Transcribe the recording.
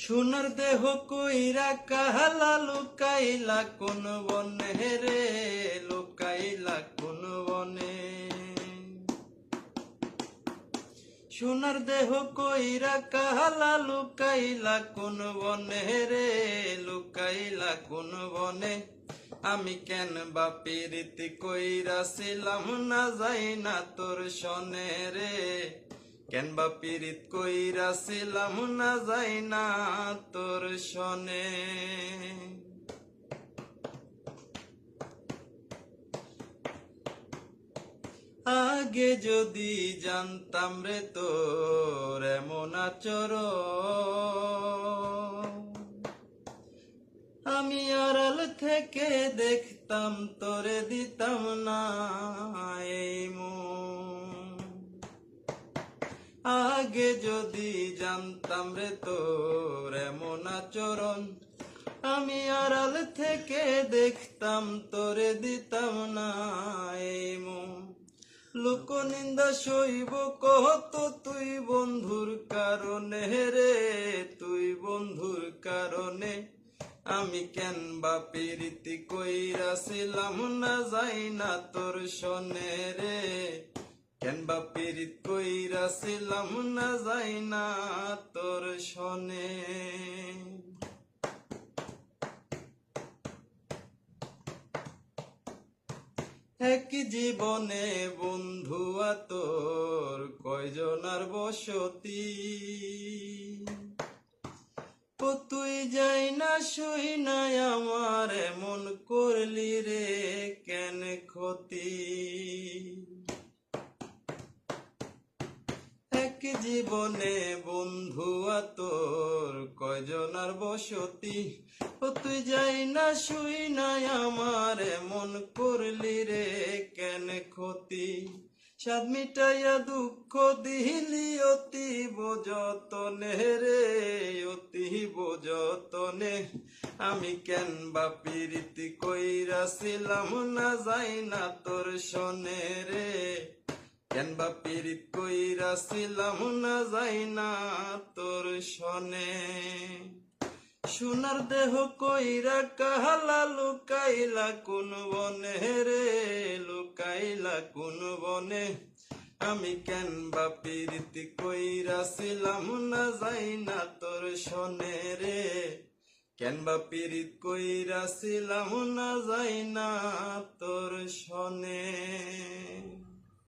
সোনার দেহ কইরা কাহালা লুকাইলা কোন বনে রে, লুকাইলা কোন বনে। সোনার দেহ কইরা কাহালা লুকাইলা কোন বনে রে, লুকাইলা কোন বনে। আমি কেন বা প্রীতি কইরাছিলাম না যাই না তোর সনে রে, কেন বা পীড়িত কইরাছিলাম না যাই না তোর সনে। আগে যদি জানতাম রে তোর এমন আচরণ, আমি আড়াল থেকে দেখতাম তোরে দিতাম না এই মন। আগে যদি জানতাম রে তোর এমন আচরণ, আমি আড়াল থেকে দেখতাম তোরে দিতাম না এই মন। লোকনিন্দা সইব কত তুই বন্ধুর কারণে রে, তুই বন্ধুর কারণে। আমি কেন বা প্রীতি কইরাছিলাম না যাই না তোর সনে রে, কেন বা পীড়িত কইরাছিলাম না যাই না তোর সনে। এক জীবনে বন্ধুয়া তোর কয়জনার বসতি, ও তুই যাই না শুই নাই আমার এমন করলি রে কেন ক্ষতি। এক জীবনে বন্ধুয়া তোর কয়জনার বসতি, ও তুই যাই না শুই নাই আমার এমন করলি রে কেন ক্ষতি। সাদ মিটাইয়া দুঃখ দিলি অতীব যতনে রে, অতীব যতনে। আমি কেন বা প্রীতি কইরাছিলাম না যাই না তোর সনে রে, কেন বা পীড়িত কইরাছিলাম না যাই না তোর সনে। সোনার দেহ কইরা কাহালা লুকাইলা কোন বনে রে, লুকাইলা কোন বনে। আমি কেন বা প্রীতি কইরাছিলাম না যাই না তোর সনে রে, কেন বা পীড়িত কইরাছিলাম না যাই না তোর সনে।